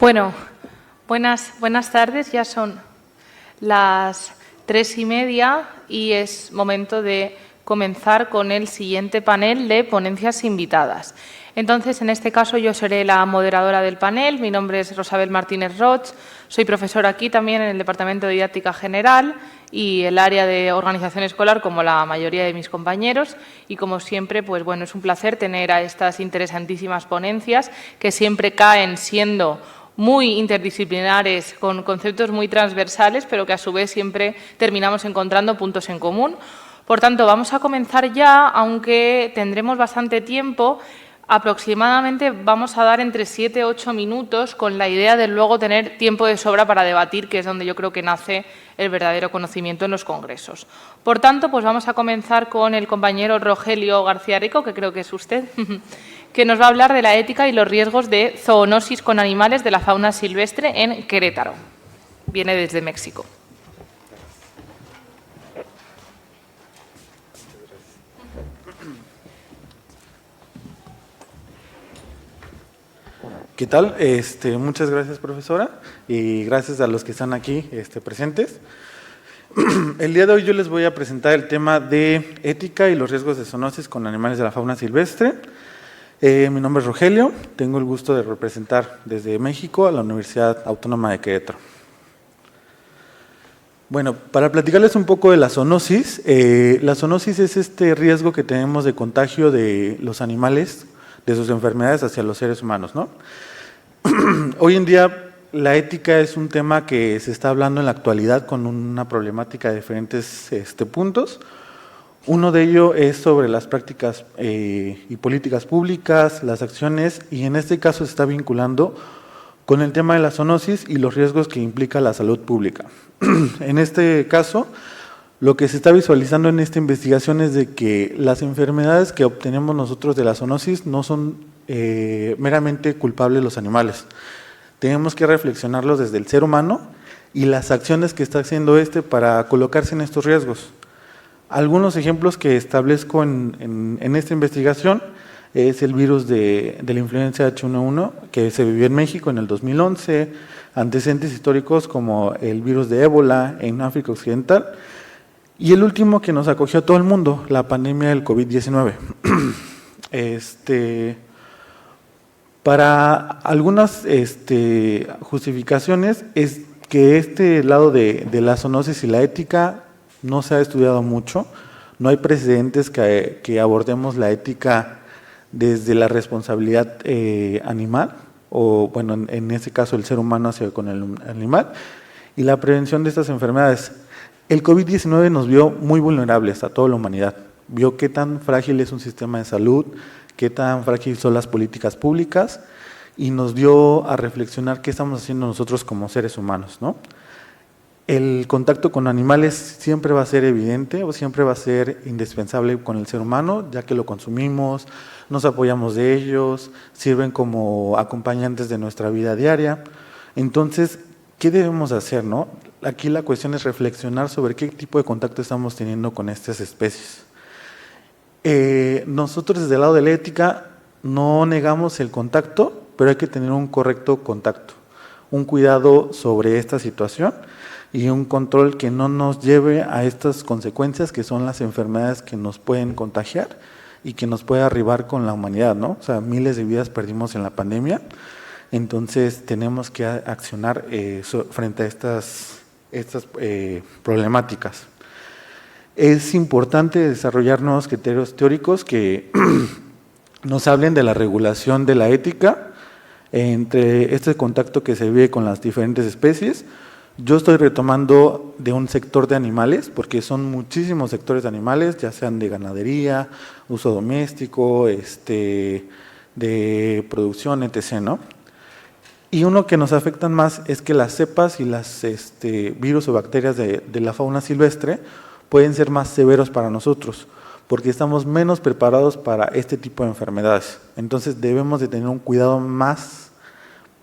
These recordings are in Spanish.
Bueno, buenas tardes. Ya son las 3:30 y es momento de comenzar con el siguiente panel de ponencias invitadas. Entonces, en este caso, yo seré la moderadora del panel. Mi nombre es Rosabel Martínez Roig. Soy profesora aquí también en el Departamento de Didáctica General y el área de organización escolar, como la mayoría de mis compañeros. Y, como siempre, pues bueno, es un placer tener a estas interesantísimas ponencias que siempre caen siendo muy interdisciplinares, con conceptos muy transversales, pero que a su vez siempre terminamos encontrando puntos en común. Por tanto, vamos a comenzar ya, aunque tendremos bastante tiempo. Aproximadamente vamos a dar entre 7 y 8 minutos con la idea de luego tener tiempo de sobra para debatir, que es donde yo creo que nace el verdadero conocimiento en los congresos. Por tanto, pues vamos a comenzar con el compañero Rogelio García Rico, que creo que es usted, que nos va a hablar de la ética y los riesgos de zoonosis con animales de la fauna silvestre en Querétaro. Viene desde México. ¿Qué tal? Muchas gracias, profesora, y gracias a los que están aquí presentes. El día de hoy yo les voy a presentar el tema de ética y los riesgos de zoonosis con animales de la fauna silvestre. Mi nombre es Rogelio, tengo el gusto de representar desde México a la Universidad Autónoma de Querétaro. Bueno, para platicarles un poco de la zoonosis es este riesgo que tenemos de contagio de los animales, de sus enfermedades hacia los seres humanos, ¿no? Hoy en día la ética es un tema que se está hablando en la actualidad con una problemática de diferentes puntos. Uno de ellos es sobre las prácticas y políticas públicas, las acciones, y en este caso se está vinculando con el tema de la zoonosis y los riesgos que implica la salud pública. En este caso, lo que se está visualizando en esta investigación es de que las enfermedades que obtenemos nosotros de la zoonosis no son meramente culpables los animales. Tenemos que reflexionarlos desde el ser humano y las acciones que está haciendo para colocarse en estos riesgos. Algunos ejemplos que establezco en esta investigación es el virus de la influenza H1N1 que se vivió en México en el 2011, antecedentes históricos como el virus de ébola en África Occidental, y el último que nos acogió a todo el mundo, la pandemia del COVID-19. Para algunas justificaciones es que este lado de la zoonosis y la ética no se ha estudiado mucho, no hay precedentes que abordemos la ética desde la responsabilidad animal, o bueno, en este caso el ser humano hacia con el animal, y la prevención de estas enfermedades. El COVID-19 nos vio muy vulnerables a toda la humanidad, vio qué tan frágil es un sistema de salud, qué tan frágiles son las políticas públicas, y nos dio a reflexionar qué estamos haciendo nosotros como seres humanos, ¿no? El contacto con animales siempre va a ser evidente o siempre va a ser indispensable con el ser humano, ya que lo consumimos, nos apoyamos de ellos, sirven como acompañantes de nuestra vida diaria. Entonces, ¿qué debemos hacer, no? Aquí la cuestión es reflexionar sobre qué tipo de contacto estamos teniendo con estas especies. Nosotros desde el lado de la ética no negamos el contacto, pero hay que tener un correcto contacto, un cuidado sobre esta situación y un control que no nos lleve a estas consecuencias que son las enfermedades que nos pueden contagiar y que nos puede arribar con la humanidad, ¿no? O sea, miles de vidas perdimos en la pandemia, entonces tenemos que accionar frente a estas problemáticas. Es importante desarrollar nuevos criterios teóricos que nos hablen de la regulación de la ética entre este contacto que se vive con las diferentes especies. Yo estoy retomando de un sector de animales, porque son muchísimos sectores de animales, ya sean de ganadería, uso doméstico, de producción, etc., ¿no? Y uno que nos afectan más es que las cepas y las virus o bacterias de la fauna silvestre pueden ser más severos para nosotros, porque estamos menos preparados para este tipo de enfermedades. Entonces debemos de tener un cuidado más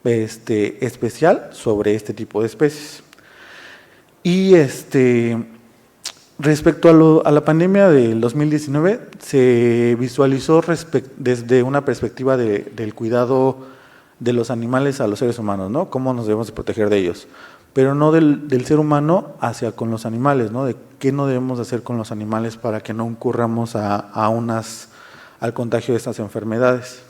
especial sobre este tipo de especies. Y respecto a la pandemia del 2019, se visualizó desde una perspectiva del cuidado de los animales a los seres humanos, ¿no? Cómo nos debemos de proteger de ellos, pero no del ser humano hacia con los animales, ¿no? De qué no debemos hacer con los animales para que no incurramos al contagio de estas enfermedades.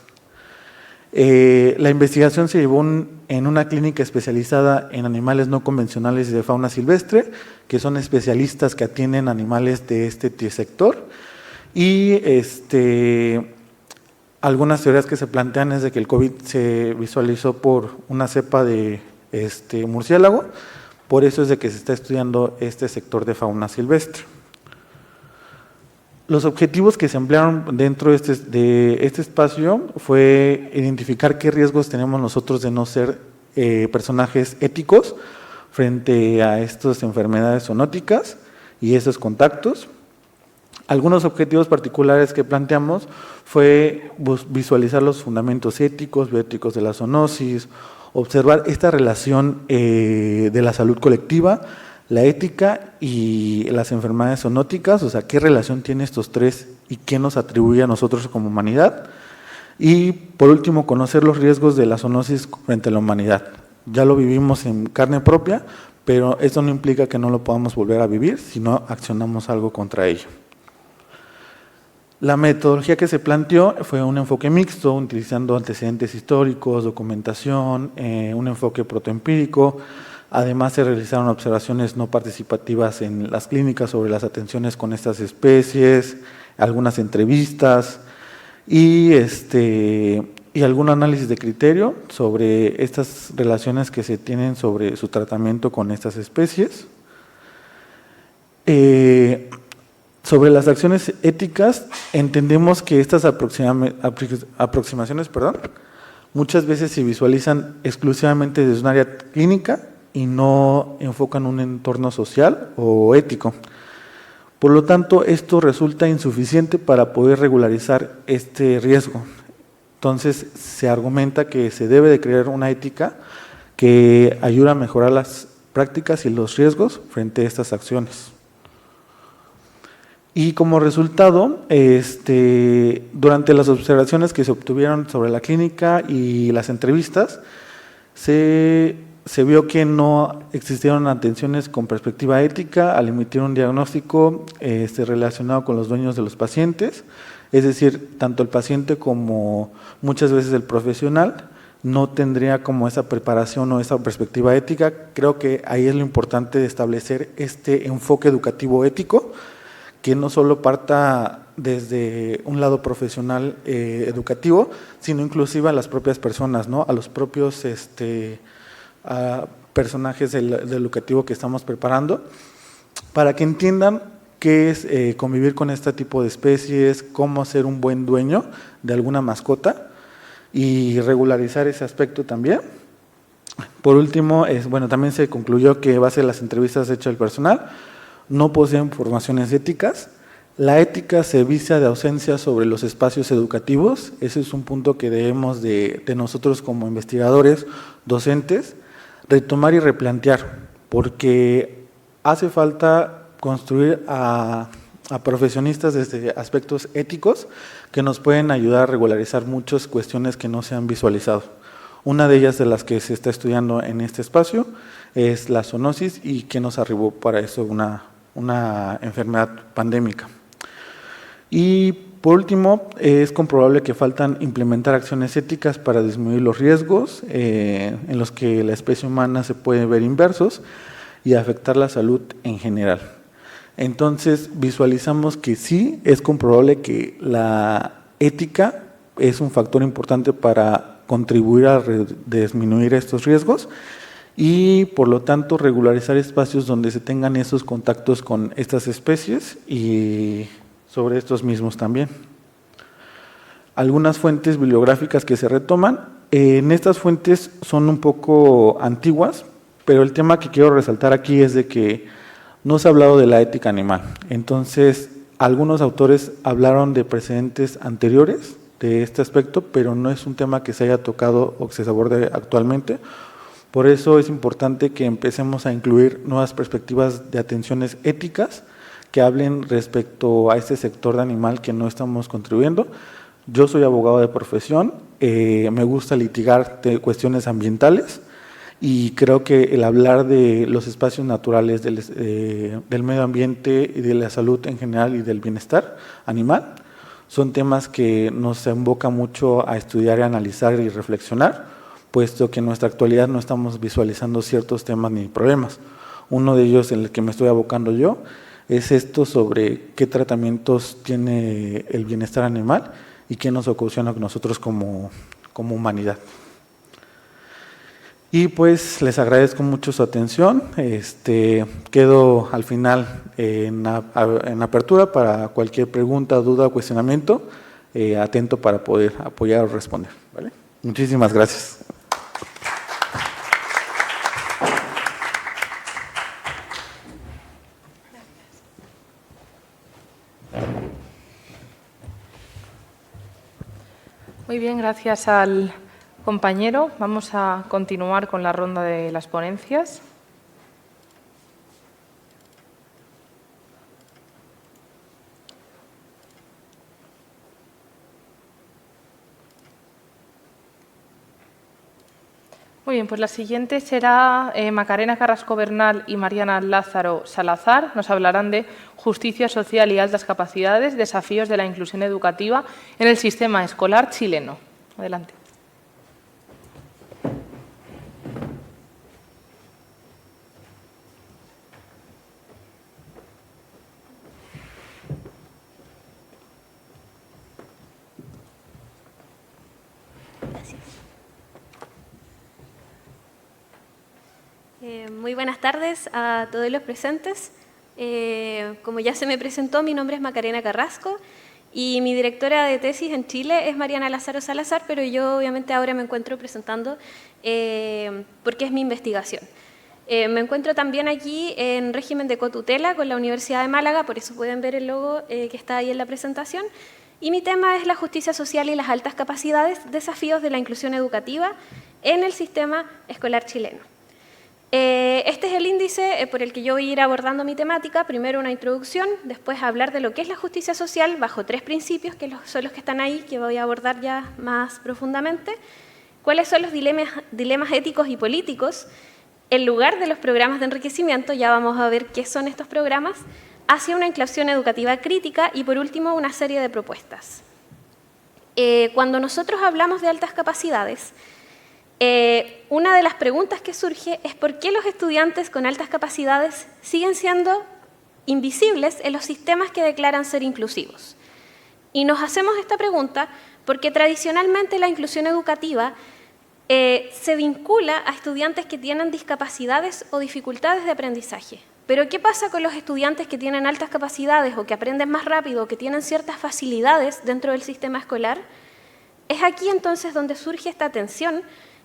La investigación se llevó en una clínica especializada en animales no convencionales y de fauna silvestre, que son especialistas que atienden animales de este sector, y algunas teorías que se plantean es de que el COVID se visualizó por una cepa de murciélago, por eso es de que se está estudiando este sector de fauna silvestre. Los objetivos que se emplearon dentro de este espacio fue identificar qué riesgos tenemos nosotros de no ser personajes éticos frente a estas enfermedades zoonóticas y esos contactos. Algunos objetivos particulares que planteamos fue visualizar los fundamentos éticos, bioéticos de la zoonosis, observar esta relación de la salud colectiva, la ética y las enfermedades zoonóticas, o sea, qué relación tiene estos tres y qué nos atribuye a nosotros como humanidad. Y por último, conocer los riesgos de la zoonosis frente a la humanidad. Ya lo vivimos en carne propia, pero eso no implica que no lo podamos volver a vivir si no accionamos algo contra ello. La metodología que se planteó fue un enfoque mixto, utilizando antecedentes históricos, documentación, un enfoque protoempírico. Además, se realizaron observaciones no participativas en las clínicas sobre las atenciones con estas especies, algunas entrevistas y algún análisis de criterio sobre estas relaciones que se tienen sobre su tratamiento con estas especies. Sobre las acciones éticas, entendemos que estas aproximaciones muchas veces se visualizan exclusivamente desde un área clínica y no enfocan un entorno social o ético. Por lo tanto, esto resulta insuficiente para poder regularizar este riesgo. Entonces, se argumenta que se debe de crear una ética que ayude a mejorar las prácticas y los riesgos frente a estas acciones. Y como resultado, durante las observaciones que se obtuvieron sobre la clínica y las entrevistas, se vio que no existieron atenciones con perspectiva ética al emitir un diagnóstico relacionado con los dueños de los pacientes, es decir, tanto el paciente como muchas veces el profesional no tendría como esa preparación o esa perspectiva ética. Creo que ahí es lo importante de establecer este enfoque educativo ético, que no solo parta desde un lado profesional educativo, sino inclusive a las propias personas, ¿no? A los propios a personajes del educativo que estamos preparando, para que entiendan qué es convivir con este tipo de especies, cómo ser un buen dueño de alguna mascota y regularizar ese aspecto también. Por último, también se concluyó que a base de las entrevistas hechas al personal, no poseen formaciones éticas. La ética se vicia de ausencia sobre los espacios educativos. Ese es un punto que debemos de nosotros como investigadores, docentes, retomar y replantear, porque hace falta construir a profesionistas desde aspectos éticos que nos pueden ayudar a regularizar muchas cuestiones que no se han visualizado. Una de ellas de las que se está estudiando en este espacio es la zoonosis y que nos arribó para eso una enfermedad pandémica. Y por último, es comprobable que faltan implementar acciones éticas para disminuir los riesgos en los que la especie humana se puede ver inversos y afectar la salud en general. Entonces, visualizamos que sí, es comprobable que la ética es un factor importante para contribuir a disminuir estos riesgos y, por lo tanto, regularizar espacios donde se tengan esos contactos con estas especies y sobre estos mismos también. Algunas fuentes bibliográficas que se retoman, en estas fuentes son un poco antiguas, pero el tema que quiero resaltar aquí es de que no se ha hablado de la ética animal. Entonces, algunos autores hablaron de precedentes anteriores de este aspecto, pero no es un tema que se haya tocado o que se aborde actualmente. Por eso es importante que empecemos a incluir nuevas perspectivas de atenciones éticas que hablen respecto a este sector de animal que no estamos contribuyendo. Yo soy abogado de profesión me gusta litigar cuestiones ambientales y creo que el hablar de los espacios naturales, del medio ambiente y de la salud en general y del bienestar animal son temas que nos invocan mucho a estudiar y analizar y reflexionar, puesto que en nuestra actualidad no estamos visualizando ciertos temas ni problemas. Uno de ellos en el que me estoy abocando yo es esto sobre qué tratamientos tiene el bienestar animal y qué nos ocasiona a nosotros como humanidad. Y pues les agradezco mucho su atención. Quedo al final en apertura para cualquier pregunta, duda o cuestionamiento, atento para poder apoyar o responder, ¿vale? Muchísimas gracias. Muy bien, gracias al compañero. Vamos a continuar con la ronda de las ponencias. Muy bien, pues la siguiente será Macarena Carrasco Bernal y Mariana Lázaro Salazar. Nos hablarán de justicia social y altas capacidades, desafíos de la inclusión educativa en el sistema escolar chileno. Adelante. Muy buenas tardes a todos los presentes. Como ya se me presentó, mi nombre es Macarena Carrasco y mi directora de tesis en Chile es Mariana Lázaro Salazar, pero yo obviamente ahora me encuentro presentando porque es mi investigación. Me encuentro también aquí en régimen de cotutela con la Universidad de Málaga, por eso pueden ver el logo que está ahí en la presentación. Y mi tema es la justicia social y las altas capacidades, desafíos de la inclusión educativa en el sistema escolar chileno. Este es el índice por el que yo voy a ir abordando mi temática. Primero una introducción, después hablar de lo que es la justicia social bajo 3 principios, que son los que están ahí, que voy a abordar ya más profundamente. ¿Cuáles son los dilemas éticos y políticos en lugar de los programas de enriquecimiento? Ya vamos a ver qué son estos programas, hacia una inclusión educativa crítica y, por último, una serie de propuestas. Cuando nosotros hablamos de altas capacidades, una de las preguntas que surge es por qué los estudiantes con altas capacidades siguen siendo invisibles en los sistemas que declaran ser inclusivos. Y nos hacemos esta pregunta porque tradicionalmente la inclusión educativa se vincula a estudiantes que tienen discapacidades o dificultades de aprendizaje. Pero ¿qué pasa con los estudiantes que tienen altas capacidades o que aprenden más rápido o que tienen ciertas facilidades dentro del sistema escolar? Es aquí entonces donde surge esta tensión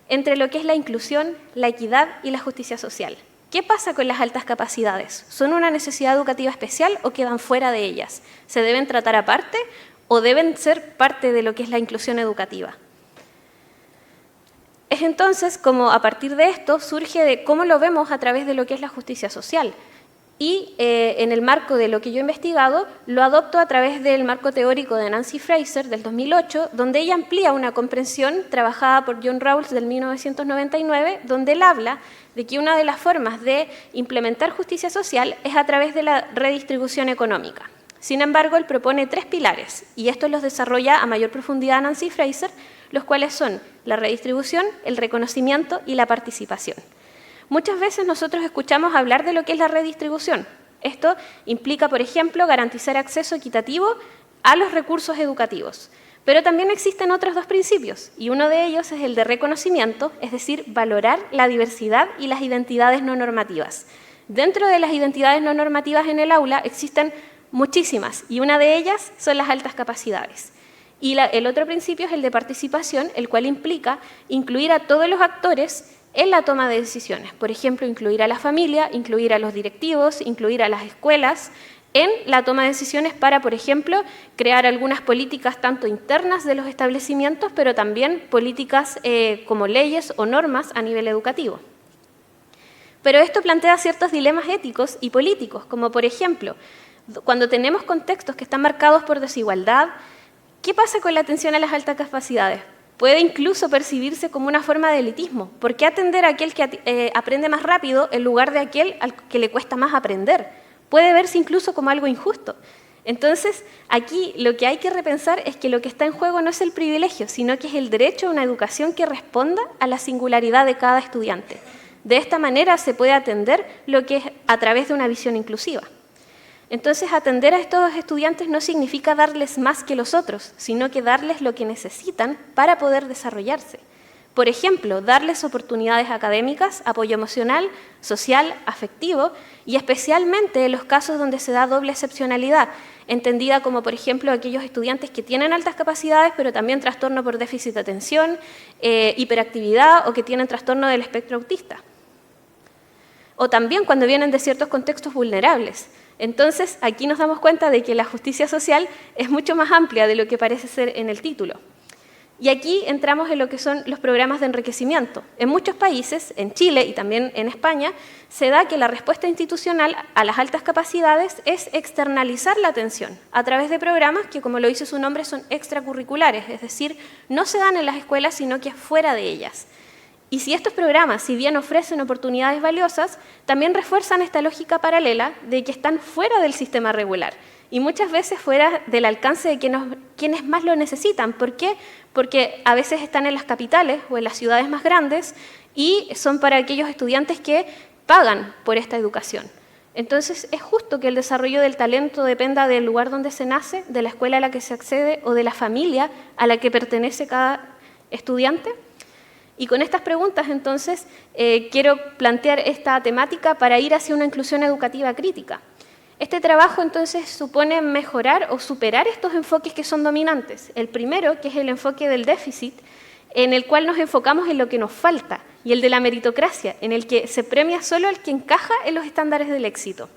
entre lo que es la inclusión, la equidad y la justicia social. ¿Qué pasa con las altas capacidades? ¿Son una necesidad educativa especial o quedan fuera de ellas? ¿Se deben tratar aparte o deben ser parte de lo que es la inclusión educativa? Es entonces como a partir de esto surge de cómo lo vemos a través de lo que es la justicia social. Y en el marco de lo que yo he investigado, lo adopto a través del marco teórico de Nancy Fraser del 2008, donde ella amplía una comprensión trabajada por John Rawls del 1999, donde él habla de que una de las formas de implementar justicia social es a través de la redistribución económica. Sin embargo, él propone 3 pilares, y estos los desarrolla a mayor profundidad Nancy Fraser, los cuales son la redistribución, el reconocimiento y la participación. Muchas veces nosotros escuchamos hablar de lo que es la redistribución. Esto implica, por ejemplo, garantizar acceso equitativo a los recursos educativos. Pero también existen otros 2 principios, y uno de ellos es el de reconocimiento, es decir, valorar la diversidad y las identidades no normativas. Dentro de las identidades no normativas en el aula existen muchísimas, y una de ellas son las altas capacidades. Y el otro principio es el de participación, el cual implica incluir a todos los actores en la toma de decisiones. Por ejemplo, incluir a la familia, incluir a los directivos, incluir a las escuelas en la toma de decisiones para, por ejemplo, crear algunas políticas tanto internas de los establecimientos, pero también políticas como leyes o normas a nivel educativo. Pero esto plantea ciertos dilemas éticos y políticos, como por ejemplo, cuando tenemos contextos que están marcados por desigualdad, ¿qué pasa con la atención a las altas capacidades? Puede incluso percibirse como una forma de elitismo. ¿Por qué atender a aquel que aprende más rápido en lugar de aquel al que le cuesta más aprender? Puede verse incluso como algo injusto. Entonces, aquí lo que hay que repensar es que lo que está en juego no es el privilegio, sino que es el derecho a una educación que responda a la singularidad de cada estudiante. De esta manera se puede atender lo que es a través de una visión inclusiva. Entonces, atender a estos estudiantes no significa darles más que los otros, sino que darles lo que necesitan para poder desarrollarse. Por ejemplo, darles oportunidades académicas, apoyo emocional, social, afectivo y especialmente en los casos donde se da doble excepcionalidad, entendida como, por ejemplo, aquellos estudiantes que tienen altas capacidades pero también trastorno por déficit de atención, hiperactividad o que tienen trastorno del espectro autista. O también cuando vienen de ciertos contextos vulnerables. Entonces, aquí nos damos cuenta de que la justicia social es mucho más amplia de lo que parece ser en el título. Y aquí entramos en lo que son los programas de enriquecimiento. En muchos países, en Chile y también en España, se da que la respuesta institucional a las altas capacidades es externalizar la atención a través de programas que, como lo dice su nombre, son extracurriculares, es decir, no se dan en las escuelas, sino que fuera de ellas. Y si estos programas, si bien ofrecen oportunidades valiosas, también refuerzan esta lógica paralela de que están fuera del sistema regular y muchas veces fuera del alcance de quienes más lo necesitan. ¿Por qué? Porque a veces están en las capitales o en las ciudades más grandes y son para aquellos estudiantes que pagan por esta educación. Entonces, es justo que el desarrollo del talento dependa del lugar donde se nace, de la escuela a la que se accede o de la familia a la que pertenece cada estudiante. Y con estas preguntas, entonces, quiero plantear esta temática para ir hacia una inclusión educativa crítica. Este trabajo, entonces, supone mejorar o superar estos enfoques que son dominantes. El primero, que es el enfoque del déficit, en el cual nos enfocamos en lo que nos falta, y el de la meritocracia, en el que se premia solo al que encaja en los estándares del éxito.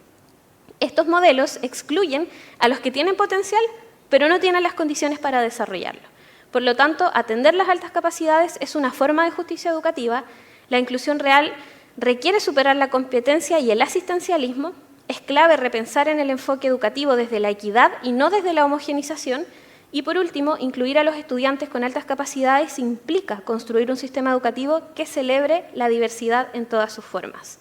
Estos modelos excluyen a los que tienen potencial, pero no tienen las condiciones para desarrollarlo. Por lo tanto, atender las altas capacidades es una forma de justicia educativa. La inclusión real requiere superar la competencia y el asistencialismo. Es clave repensar en el enfoque educativo desde la equidad y no desde la homogenización. Y por último, incluir a los estudiantes con altas capacidades implica construir un sistema educativo que celebre la diversidad en todas sus formas.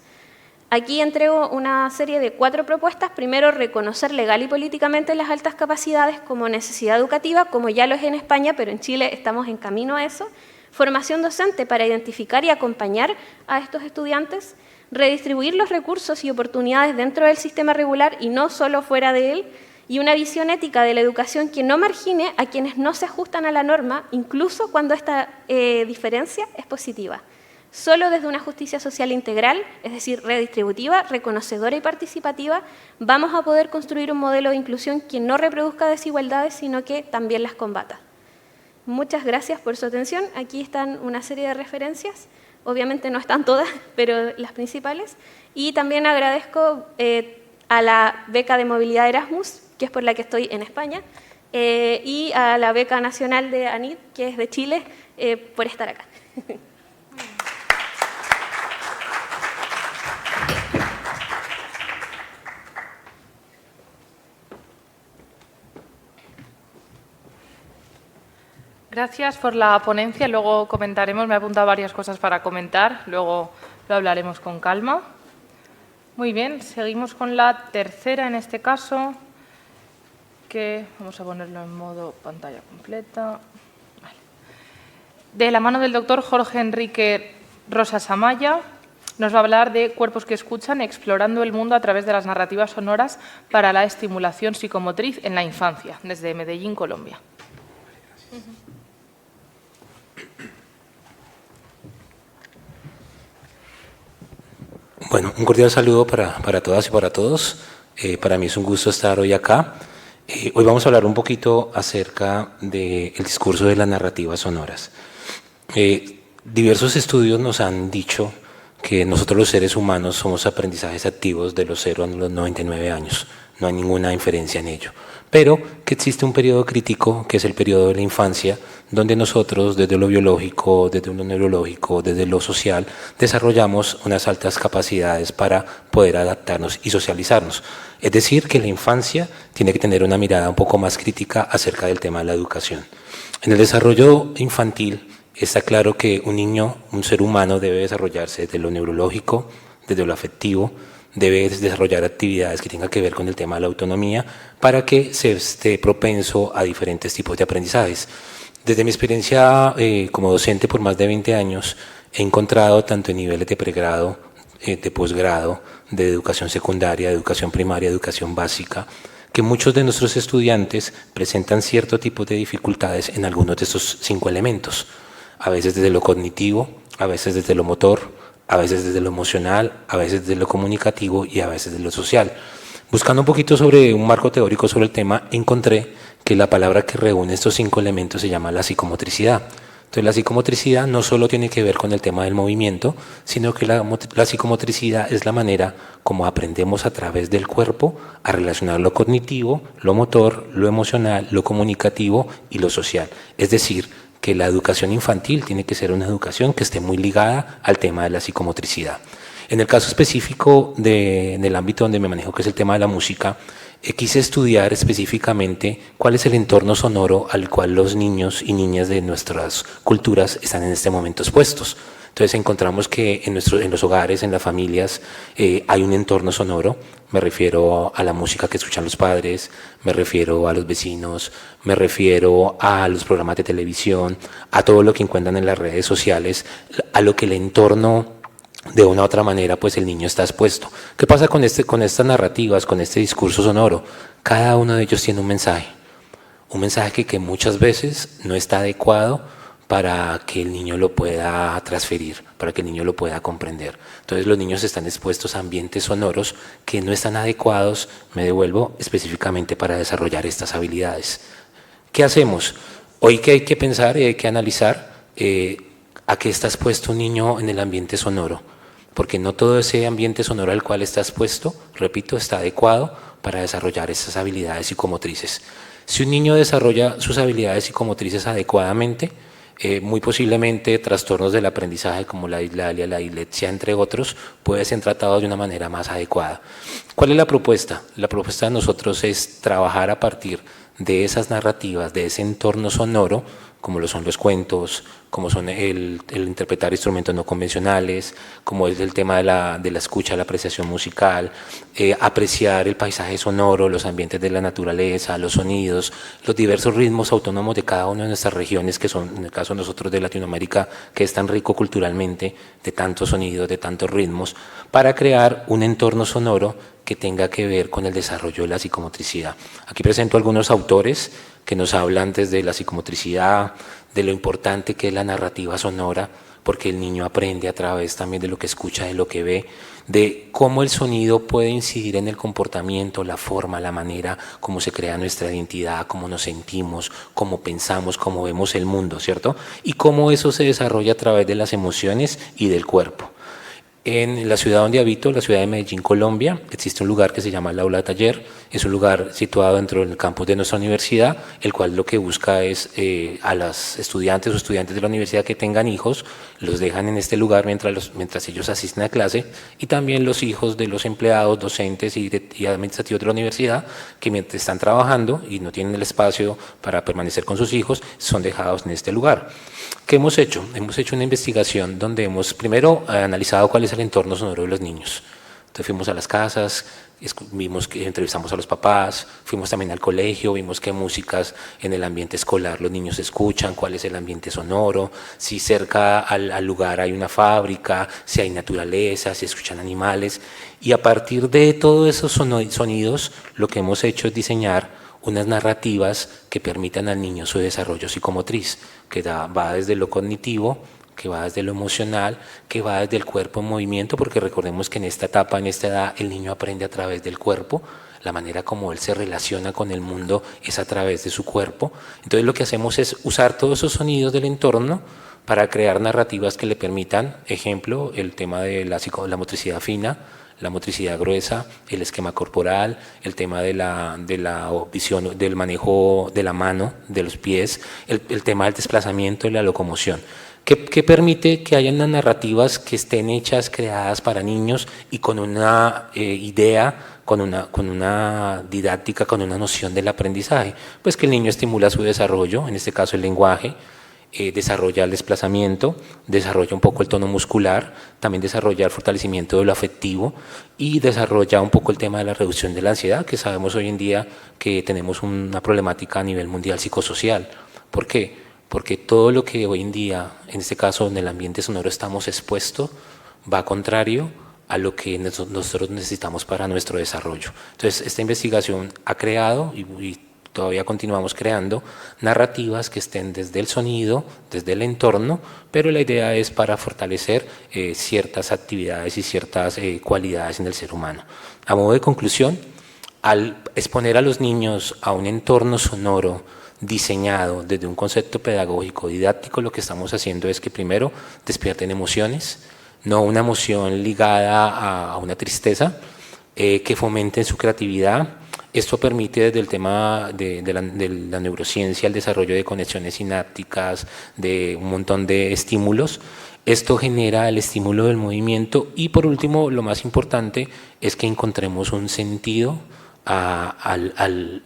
Aquí entrego una serie de 4 propuestas. Primero, reconocer legal y políticamente las altas capacidades como necesidad educativa, como ya lo es en España, pero en Chile estamos en camino a eso. Formación docente para identificar y acompañar a estos estudiantes. Redistribuir los recursos y oportunidades dentro del sistema regular y no solo fuera de él. Y una visión ética de la educación que no margine a quienes no se ajustan a la norma, incluso cuando esta diferencia es positiva. Solo desde una justicia social integral, es decir, redistributiva, reconocedora y participativa, vamos a poder construir un modelo de inclusión que no reproduzca desigualdades, sino que también las combata. Muchas gracias por su atención. Aquí están una serie de referencias. Obviamente no están todas, pero las principales. Y también agradezco a la beca de movilidad Erasmus, que es por la que estoy en España, y a la beca nacional de ANID, que es de Chile, por estar acá. Gracias por la ponencia. Luego comentaremos, me he apuntado varias cosas para comentar, luego lo hablaremos con calma. Muy bien, seguimos con la tercera en este caso, que vamos a ponerlo en modo pantalla completa. Vale. De la mano del doctor Jorge Enrique Rosas Amaya, nos va a hablar de cuerpos que escuchan, explorando el mundo a través de las narrativas sonoras para la estimulación psicomotriz en la infancia, desde Medellín, Colombia. Bueno, un cordial saludo para todas y para todos. Para mí es un gusto estar hoy acá. Hoy vamos a hablar un poquito acerca del discurso de las narrativas sonoras. Diversos estudios nos han dicho que nosotros los seres humanos somos aprendizajes activos de los 0 a los 99 años. No hay ninguna inferencia en ello. Pero que existe un periodo crítico, que es el periodo de la infancia, donde nosotros, desde lo biológico, desde lo neurológico, desde lo social, desarrollamos unas altas capacidades para poder adaptarnos y socializarnos. Es decir, que la infancia tiene que tener una mirada un poco más crítica acerca del tema de la educación. En el desarrollo infantil está claro que un niño, un ser humano, debe desarrollarse desde lo neurológico, desde lo afectivo, debe desarrollar actividades que tengan que ver con el tema de la autonomía para que se esté propenso a diferentes tipos de aprendizajes. Desde mi experiencia como docente por más de 20 años, he encontrado tanto en niveles de pregrado, de posgrado, de educación secundaria, de educación primaria, de educación básica, que muchos de nuestros estudiantes presentan cierto tipo de dificultades en algunos de estos 5 elementos, a veces desde lo cognitivo, a veces desde lo motor, a veces desde lo emocional, a veces desde lo comunicativo y a veces desde lo social. Buscando un poquito sobre un marco teórico sobre el tema, encontré que la palabra que reúne estos 5 elementos se llama la psicomotricidad. Entonces la psicomotricidad no solo tiene que ver con el tema del movimiento, sino que la psicomotricidad es la manera como aprendemos a través del cuerpo a relacionar lo cognitivo, lo motor, lo emocional, lo comunicativo y lo social. Es decir, que la educación infantil tiene que ser una educación que esté muy ligada al tema de la psicomotricidad. En el caso específico del ámbito donde me manejo, que es el tema de la música, quise estudiar específicamente cuál es el entorno sonoro al cual los niños y niñas de nuestras culturas están en este momento expuestos. Entonces encontramos que en los hogares, en las familias, hay un entorno sonoro. Me refiero a la música que escuchan los padres, me refiero a los vecinos, me refiero a los programas de televisión, a todo lo que encuentran en las redes sociales, a lo que el entorno de una u otra manera pues el niño está expuesto. ¿Qué pasa con estas narrativas, con este discurso sonoro? Cada uno de ellos tiene un mensaje que muchas veces no está adecuado para que el niño lo pueda transferir, para que el niño lo pueda comprender. Entonces los niños están expuestos a ambientes sonoros que no están adecuados, me devuelvo, específicamente para desarrollar estas habilidades. ¿Qué hacemos? Hoy que hay que pensar y hay que analizar a qué está expuesto un niño en el ambiente sonoro, porque no todo ese ambiente sonoro al cual está expuesto, repito, está adecuado para desarrollar esas habilidades psicomotrices. Si un niño desarrolla sus habilidades psicomotrices adecuadamente, muy posiblemente trastornos del aprendizaje como la dislalia, la dislexia, entre otros, pueden ser tratados de una manera más adecuada. ¿Cuál es la propuesta? La propuesta de nosotros es trabajar a partir de esas narrativas, de ese entorno sonoro, como lo son los cuentos, como son el interpretar instrumentos no convencionales, como es el tema de la escucha, la apreciación musical, apreciar el paisaje sonoro, los ambientes de la naturaleza, los sonidos, los diversos ritmos autónomos de cada una de nuestras regiones, que son, en el caso de nosotros de Latinoamérica, que es tan rico culturalmente, de tantos sonidos, de tantos ritmos, para crear un entorno sonoro que tenga que ver con el desarrollo de la psicomotricidad. Aquí presento algunos autores que nos hablan desde la psicomotricidad, de lo importante que es la narrativa sonora, porque el niño aprende a través también de lo que escucha, de lo que ve, de cómo el sonido puede incidir en el comportamiento, la forma, la manera, cómo se crea nuestra identidad, cómo nos sentimos, cómo pensamos, cómo vemos el mundo, ¿cierto? Y cómo eso se desarrolla a través de las emociones y del cuerpo. En la ciudad donde habito, la ciudad de Medellín, Colombia, existe un lugar que se llama el Aula Taller. Es un lugar situado dentro del campus de nuestra universidad, el cual lo que busca es a las estudiantes o estudiantes de la universidad que tengan hijos, los dejan en este lugar mientras ellos asisten a clase, y también los hijos de los empleados, docentes y administrativos de la universidad, que mientras están trabajando y no tienen el espacio para permanecer con sus hijos, son dejados en este lugar. ¿Qué hemos hecho? Hemos hecho una investigación donde hemos primero analizado cuál es el entorno sonoro de los niños. Entonces fuimos a las casas, vimos que entrevistamos a los papás, fuimos también al colegio, vimos qué músicas en el ambiente escolar los niños escuchan, cuál es el ambiente sonoro, si cerca al lugar hay una fábrica, si hay naturaleza, si escuchan animales. Y a partir de todos esos sonidos, lo que hemos hecho es diseñar unas narrativas que permitan al niño su desarrollo psicomotriz, que va desde lo cognitivo, que va desde lo emocional, que va desde el cuerpo en movimiento, porque recordemos que en esta etapa, en esta edad, el niño aprende a través del cuerpo, la manera como él se relaciona con el mundo es a través de su cuerpo. Entonces lo que hacemos es usar todos esos sonidos del entorno para crear narrativas que le permitan, ejemplo, el tema de la motricidad fina, la motricidad gruesa, el esquema corporal, el tema de la visión, del manejo de la mano, de los pies, el tema del desplazamiento y la locomoción. ¿Qué permite que haya unas narrativas que estén hechas, creadas para niños y con una idea, con una didáctica, con una noción del aprendizaje, pues que el niño estimula su desarrollo, en este caso el lenguaje, desarrolla el desplazamiento, desarrolla un poco el tono muscular, también desarrolla el fortalecimiento de lo afectivo y desarrolla un poco el tema de la reducción de la ansiedad, que sabemos hoy en día que tenemos una problemática a nivel mundial psicosocial. ¿Por qué? Porque todo lo que hoy en día, en este caso en el ambiente sonoro estamos expuestos, va contrario a lo que nosotros necesitamos para nuestro desarrollo. Entonces, esta investigación ha creado y todavía continuamos creando narrativas que estén desde el sonido, desde el entorno, pero la idea es para fortalecer ciertas actividades y ciertas cualidades en el ser humano. A modo de conclusión, al exponer a los niños a un entorno sonoro diseñado desde un concepto pedagógico didáctico, lo que estamos haciendo es que primero despierten emociones, no una emoción ligada a una tristeza, que fomenten su creatividad. Esto permite desde el tema de la neurociencia el desarrollo de conexiones sinápticas, de un montón de estímulos. Esto genera el estímulo del movimiento y por último, lo más importante es que encontremos un sentido a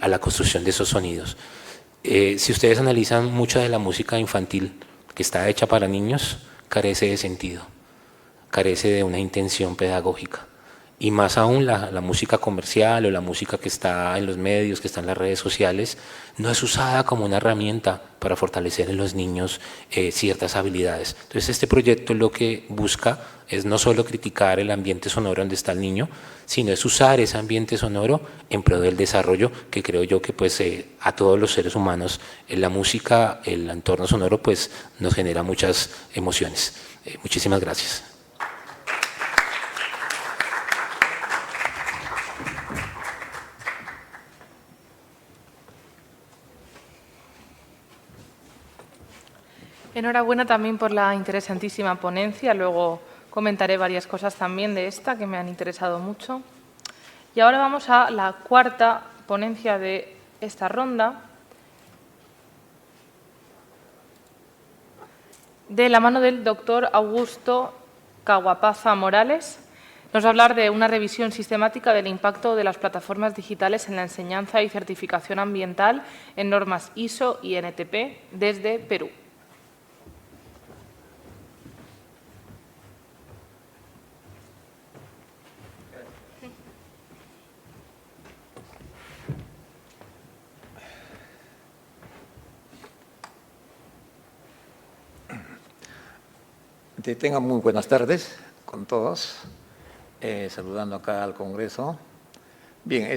la construcción de esos sonidos. Si ustedes analizan mucha de la música infantil que está hecha para niños, carece de sentido, carece de una intención pedagógica. Y más aún la música comercial o la música que está en los medios, que está en las redes sociales, no es usada como una herramienta para fortalecer en los niños ciertas habilidades. Entonces este proyecto lo que busca es no solo criticar el ambiente sonoro donde está el niño, sino es usar ese ambiente sonoro en pro del desarrollo, que creo yo que pues, a todos los seres humanos la música, el entorno sonoro pues, nos genera muchas emociones. Muchísimas gracias. Enhorabuena también por la interesantísima ponencia. Luego comentaré varias cosas también de esta que me han interesado mucho. Y ahora vamos a la cuarta ponencia de esta ronda, de la mano del doctor Augusto Caguapaza Morales. Nos va a hablar de una revisión sistemática del impacto de las plataformas digitales en la enseñanza y certificación ambiental en normas ISO y NTP desde Perú. Tengan muy buenas tardes con todos, saludando acá al Congreso. Bien,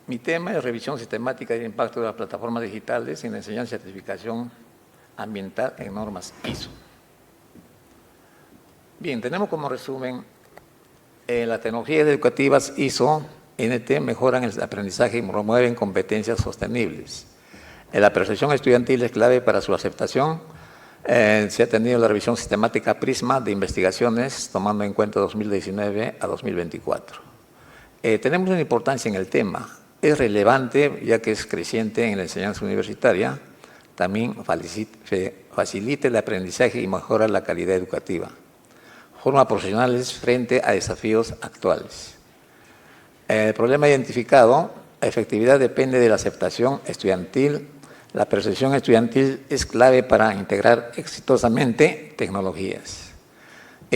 mi tema es revisión sistemática del impacto de las plataformas digitales en la enseñanza y certificación ambiental en normas ISO. Bien, tenemos como resumen, las tecnologías educativas ISO, NT, mejoran el aprendizaje y promueven competencias sostenibles. La percepción estudiantil es clave para su aceptación. Se ha tenido la revisión sistemática PRISMA de investigaciones, tomando en cuenta 2019 a 2024. Tenemos una importancia en el tema. Es relevante, ya que es creciente en la enseñanza universitaria. También facilita el aprendizaje y mejora la calidad educativa. Forma profesionales frente a desafíos actuales. El problema identificado, la efectividad depende de la aceptación estudiantil. La percepción estudiantil es clave para integrar exitosamente tecnologías.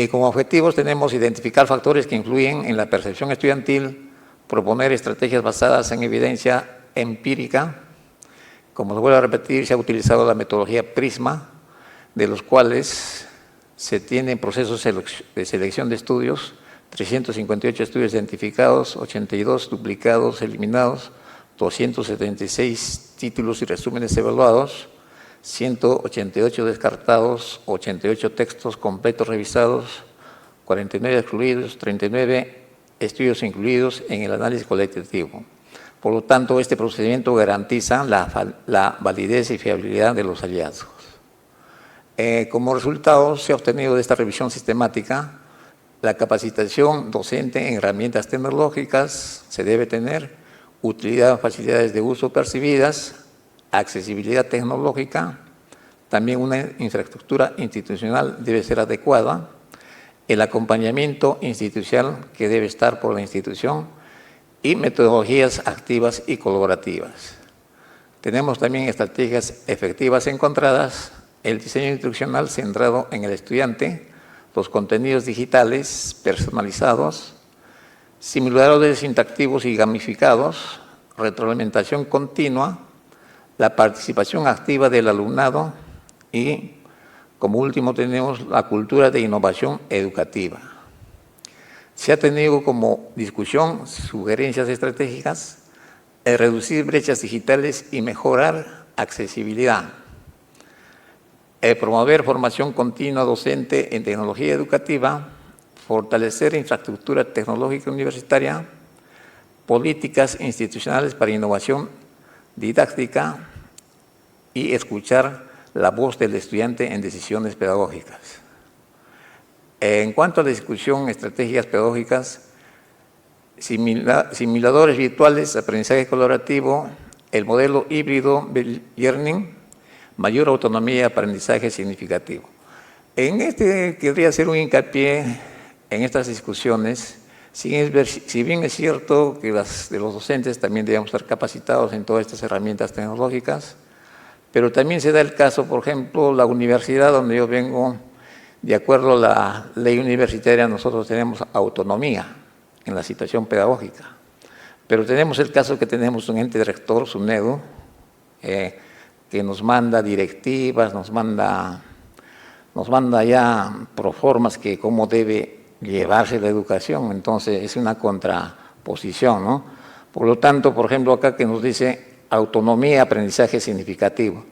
Como objetivos tenemos identificar factores que influyen en la percepción estudiantil, proponer estrategias basadas en evidencia empírica. Como lo vuelvo a repetir, se ha utilizado la metodología PRISMA, de los cuales se tienen procesos de selección de estudios, 358 estudios identificados, 82 duplicados, eliminados, 276 títulos y resúmenes evaluados, 188 descartados, 88 textos completos revisados, 49 excluidos, 39 estudios incluidos en el análisis colectivo. Por lo tanto, este procedimiento garantiza la validez y fiabilidad de los hallazgos. Como resultado, se ha obtenido de esta revisión sistemática la capacitación docente en herramientas tecnológicas, se debe tener utilidad, facilidades de uso percibidas, accesibilidad tecnológica, también una infraestructura institucional debe ser adecuada, el acompañamiento institucional que debe estar por la institución y metodologías activas y colaborativas. Tenemos también estrategias efectivas encontradas, el diseño instruccional centrado en el estudiante, los contenidos digitales personalizados, simuladores interactivos y gamificados, retroalimentación continua, la participación activa del alumnado y, como último, tenemos la cultura de innovación educativa. Se ha tenido como discusión sugerencias estratégicas, reducir brechas digitales y mejorar accesibilidad, promover formación continua docente en tecnología educativa, fortalecer infraestructura tecnológica universitaria, políticas institucionales para innovación didáctica y escuchar la voz del estudiante en decisiones pedagógicas. En cuanto a la discusión estrategias pedagógicas, simuladores virtuales, aprendizaje colaborativo, el modelo híbrido learning, mayor autonomía y aprendizaje significativo. En este querría hacer un hincapié en estas discusiones, si bien es cierto que los docentes también debemos estar capacitados en todas estas herramientas tecnológicas, pero también se da el caso, por ejemplo, la universidad donde yo vengo, de acuerdo a la ley universitaria, nosotros tenemos autonomía en la situación pedagógica, pero tenemos el caso que tenemos un ente rector, SUNEDU, que nos manda directivas, nos manda ya proformas que cómo debe llevarse la educación, entonces es una contraposición, ¿no? Por lo tanto, por ejemplo, acá que nos dice autonomía y aprendizaje significativo.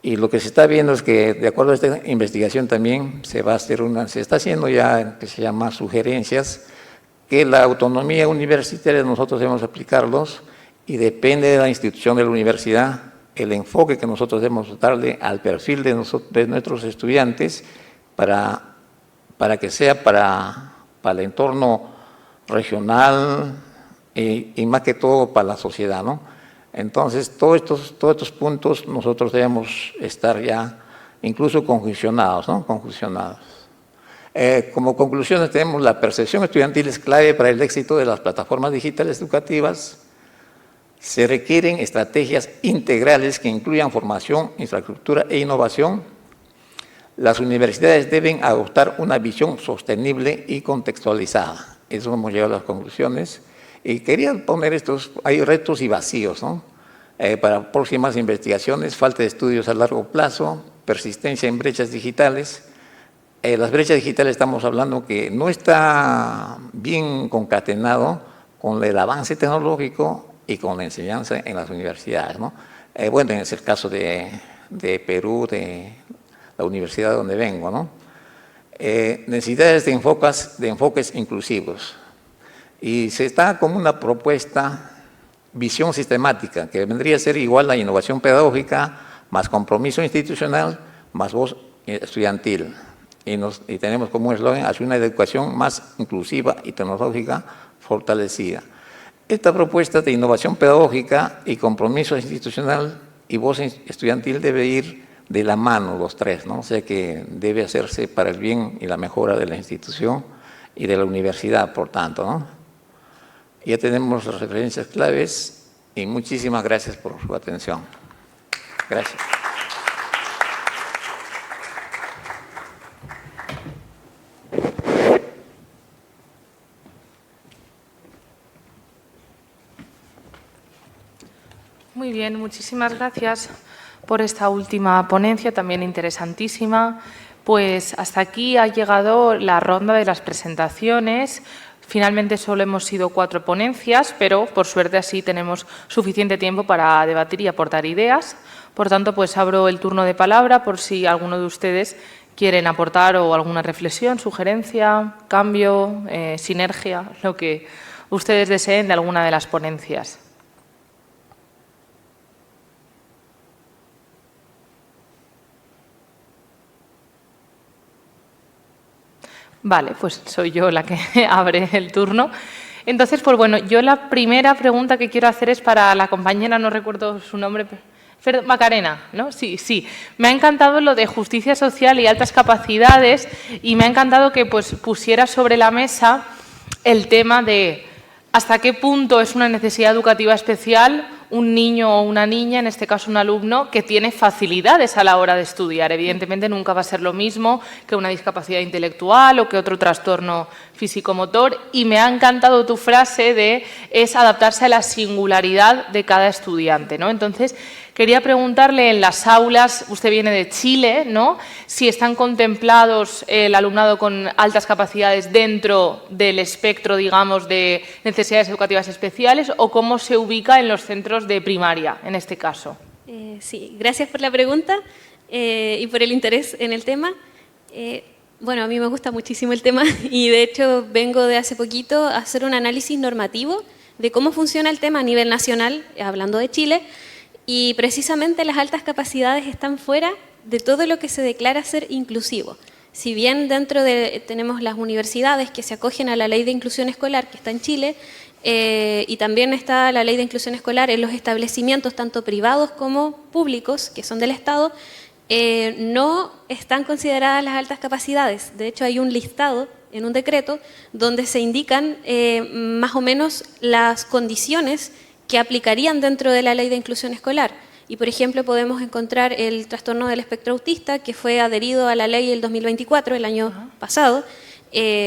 Y lo que se está viendo es que, de acuerdo a esta investigación también, se está haciendo ya, que se llama sugerencias, que la autonomía universitaria nosotros debemos aplicarlos y depende de la institución de la universidad, el enfoque que nosotros debemos darle al perfil de nuestros estudiantes para que sea para el entorno regional y más que todo para la sociedad, ¿no? Entonces, todos estos puntos nosotros debemos estar ya incluso conjuncionados, ¿no? Como conclusiones tenemos la percepción estudiantil es clave para el éxito de las plataformas digitales educativas. Se requieren estrategias integrales que incluyan formación, infraestructura e innovación. Las universidades deben adoptar una visión sostenible y contextualizada. Eso hemos llegado a las conclusiones. Y quería poner hay retos y vacíos, ¿no? Para próximas investigaciones, falta de estudios a largo plazo, persistencia en brechas digitales. Las brechas digitales estamos hablando que no está bien concatenado con el avance tecnológico y con la enseñanza en las universidades, ¿no? Bueno, es el caso de Perú, de la universidad donde vengo, ¿no? Necesidades de enfoques inclusivos. Y se está como una propuesta, visión sistemática, que vendría a ser igual a innovación pedagógica, más compromiso institucional, más voz estudiantil. Y tenemos como eslogan, hacia una educación más inclusiva y tecnológica fortalecida. Esta propuesta de innovación pedagógica y compromiso institucional y voz estudiantil debe ir de la mano los tres, ¿no? O sea que debe hacerse para el bien y la mejora de la institución y de la universidad, por tanto, ¿no? Ya tenemos las referencias claves y muchísimas gracias por su atención. Gracias. Muy bien, muchísimas gracias por esta última ponencia, también interesantísima. Pues hasta aquí ha llegado la ronda de las presentaciones. Finalmente solo hemos sido 4 ponencias, pero por suerte así tenemos suficiente tiempo para debatir y aportar ideas. Por tanto, pues abro el turno de palabra por si alguno de ustedes quieren aportar o alguna reflexión, sugerencia, cambio, sinergia, lo que ustedes deseen de alguna de las ponencias. Vale, pues soy yo la que abre el turno. Entonces, pues bueno, yo la primera pregunta que quiero hacer es para la compañera, no recuerdo su nombre, Macarena, ¿no? Sí. Me ha encantado lo de justicia social y altas capacidades y me ha encantado que pues pusiera sobre la mesa el tema de ¿hasta qué punto es una necesidad educativa especial un niño o una niña, en este caso un alumno, que tiene facilidades a la hora de estudiar? Evidentemente nunca va a ser lo mismo que una discapacidad intelectual o que otro trastorno físico-motor, y me ha encantado tu frase de es adaptarse a la singularidad de cada estudiante, ¿no? Entonces, quería preguntarle en las aulas, usted viene de Chile, ¿no?, si están contemplados el alumnado con altas capacidades dentro del espectro, digamos, de necesidades educativas especiales, o cómo se ubica en los centros de primaria, en este caso. Sí, gracias por la pregunta y por el interés en el tema. Bueno, a mí me gusta muchísimo el tema y de hecho vengo de hace poquito a hacer un análisis normativo de cómo funciona el tema a nivel nacional, hablando de Chile, y precisamente las altas capacidades están fuera de todo lo que se declara ser inclusivo. Si bien tenemos las universidades que se acogen a la Ley de Inclusión Escolar que está en Chile, y también está la Ley de Inclusión Escolar en los establecimientos tanto privados como públicos, que son del Estado, no están consideradas las altas capacidades. De hecho, hay un listado en un decreto donde se indican más o menos las condiciones que aplicarían dentro de la Ley de Inclusión Escolar. Y, por ejemplo, podemos encontrar el trastorno del espectro autista, que fue adherido a la ley el 2024, el año pasado.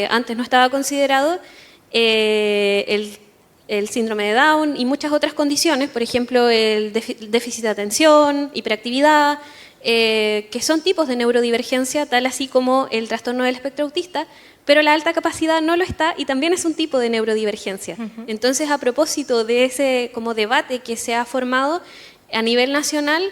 Antes no estaba considerado. El síndrome de Down y muchas otras condiciones, por ejemplo, el déficit de atención, hiperactividad, que son tipos de neurodivergencia, tal así como el trastorno del espectro autista, pero la alta capacidad no lo está y también es un tipo de neurodivergencia. Entonces, a propósito de ese como debate que se ha formado a nivel nacional,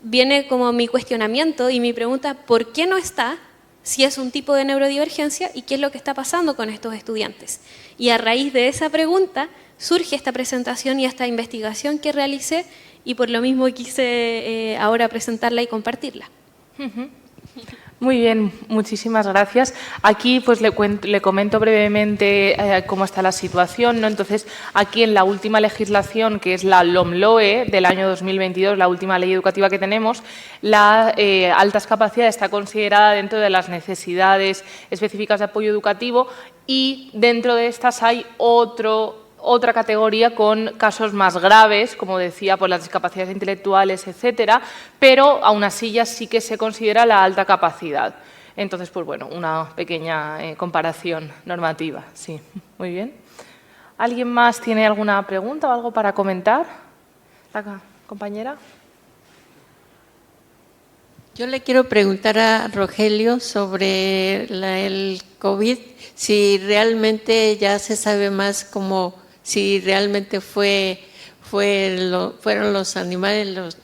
viene como mi cuestionamiento y mi pregunta, ¿por qué no está? Si es un tipo de neurodivergencia y qué es lo que está pasando con estos estudiantes. Y a raíz de esa pregunta surge esta presentación y esta investigación que realicé y por lo mismo quise ahora presentarla y compartirla. Muy bien, muchísimas gracias. Aquí pues le comento brevemente cómo está la situación, ¿no? Entonces, aquí en la última legislación, que es la LOMLOE del año 2022, la última ley educativa que tenemos, la altas capacidades está considerada dentro de las necesidades específicas de apoyo educativo y dentro de estas hay otra categoría con casos más graves, como decía, por las discapacidades intelectuales, etcétera, pero aún así ya sí que se considera la alta capacidad. Entonces, pues bueno, una pequeña comparación normativa. Sí, muy bien. ¿Alguien más tiene alguna pregunta o algo para comentar? ¿La compañera? Yo le quiero preguntar a Rogelio sobre el COVID, si realmente ya se sabe más como si realmente fueron los animales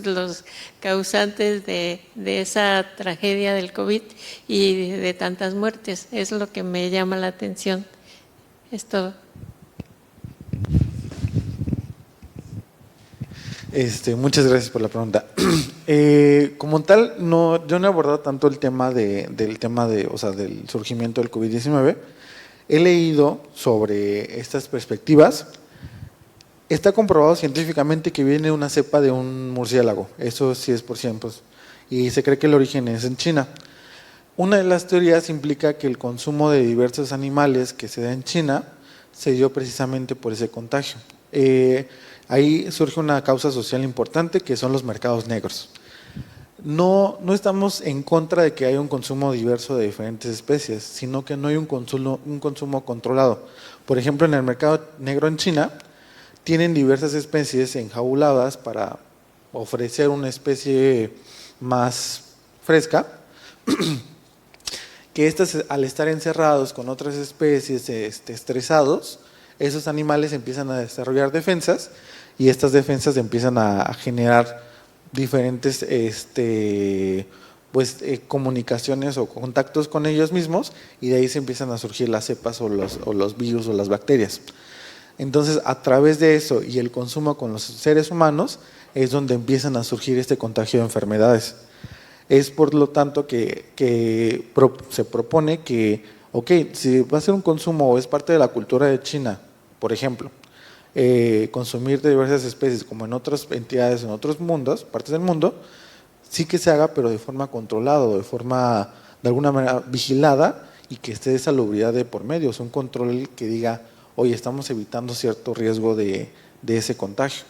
los causantes de esa tragedia del COVID y de tantas muertes. Es lo que me llama la atención. Es todo. Muchas gracias por la pregunta. Como tal, yo no he abordado tanto el tema del surgimiento del COVID-19. He leído sobre estas perspectivas. Está comprobado científicamente que viene una cepa de un murciélago, eso sí es por ciento, y se cree que el origen es en China. Una de las teorías implica que el consumo de diversos animales que se da en China se dio precisamente por ese contagio. Ahí surge una causa social importante que son los mercados negros. No estamos en contra de que haya un consumo diverso de diferentes especies, sino que no hay un consumo controlado. Por ejemplo, en el mercado negro en China tienen diversas especies enjauladas para ofrecer una especie más fresca, que estas, al estar encerrados con otras especies estresados, esos animales empiezan a desarrollar defensas y estas defensas empiezan a generar diferentes comunicaciones o contactos con ellos mismos y de ahí se empiezan a surgir las cepas o los virus o las bacterias. Entonces, a través de eso y el consumo con los seres humanos es donde empiezan a surgir este contagio de enfermedades. Es por lo tanto que se propone que, si va a ser un consumo o es parte de la cultura de China, por ejemplo, consumir de diversas especies como en otras entidades, en otros partes del mundo, sí que se haga, pero de forma controlada, de forma de alguna manera vigilada y que esté de salubridad de por medio, es un control que diga, oye, estamos evitando cierto riesgo de ese contagio.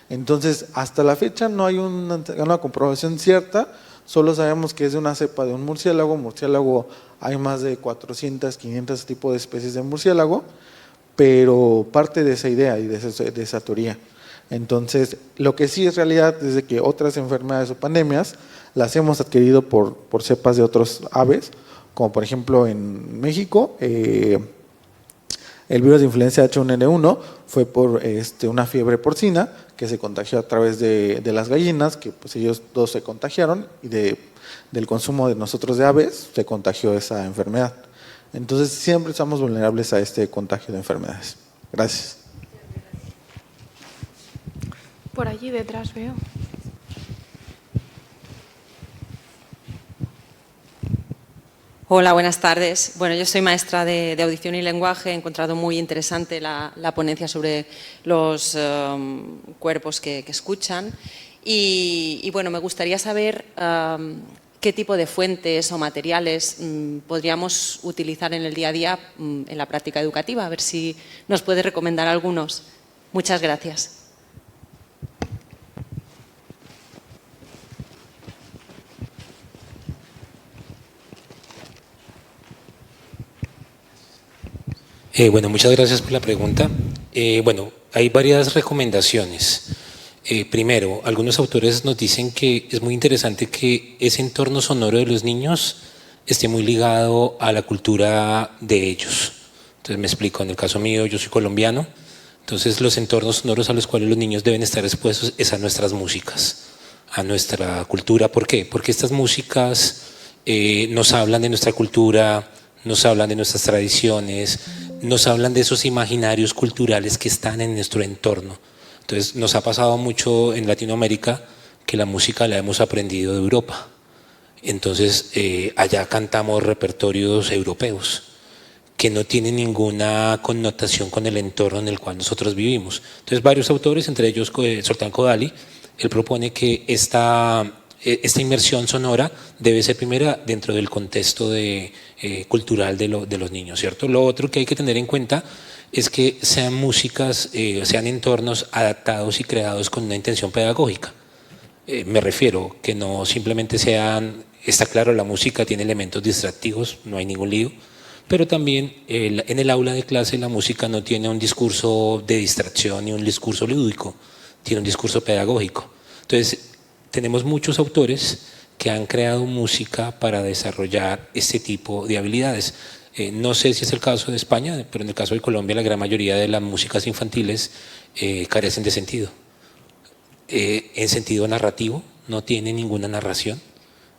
Entonces, hasta la fecha no hay una comprobación cierta, solo sabemos que es de una cepa de un murciélago. Murciélago, hay más de 400, 500 tipos de especies de murciélago, pero parte de esa idea y de esa teoría. Entonces, lo que sí es realidad es de que otras enfermedades o pandemias las hemos adquirido por cepas de otros aves, como por ejemplo en México, el virus de influenza H1N1 fue por una fiebre porcina que se contagió a través de las gallinas, que pues ellos dos se contagiaron, y del consumo de nosotros de aves se contagió esa enfermedad. Entonces siempre estamos vulnerables a este contagio de enfermedades. Gracias. Por allí detrás veo. Hola, buenas tardes. Bueno, yo soy maestra de audición y lenguaje. He encontrado muy interesante la ponencia sobre los cuerpos que escuchan. Y bueno, me gustaría saber qué tipo de fuentes o materiales podríamos utilizar en el día a día en la práctica educativa. A ver si nos puede recomendar algunos. Muchas gracias. Bueno, muchas gracias por la pregunta. Bueno, hay varias recomendaciones. Primero, algunos autores nos dicen que es muy interesante que ese entorno sonoro de los niños esté muy ligado a la cultura de ellos. Entonces me explico, en el caso mío yo soy colombiano, entonces los entornos sonoros a los cuales los niños deben estar expuestos es a nuestras músicas, a nuestra cultura. ¿Por qué? Porque estas músicas nos hablan de nuestra cultura, nos hablan de nuestras tradiciones, nos hablan de esos imaginarios culturales que están en nuestro entorno. Entonces nos ha pasado mucho en Latinoamérica que la música la hemos aprendido de Europa. Entonces allá cantamos repertorios europeos que no tienen ninguna connotación con el entorno en el cual nosotros vivimos. Entonces varios autores, entre ellos Zoltán Kodály, él propone que esta inmersión sonora debe ser primera dentro del contexto cultural de los niños, ¿cierto? Lo otro que hay que tener en cuenta es que sean músicas, sean entornos adaptados y creados con una intención pedagógica. Me refiero que no simplemente está claro, la música tiene elementos distractivos, no hay ningún lío, pero también en el aula de clase la música no tiene un discurso de distracción ni un discurso lúdico, tiene un discurso pedagógico. Entonces, tenemos muchos autores que han creado música para desarrollar este tipo de habilidades. No sé si es el caso de España, pero en el caso de Colombia la gran mayoría de las músicas infantiles carecen de sentido. En sentido narrativo, no tiene ninguna narración.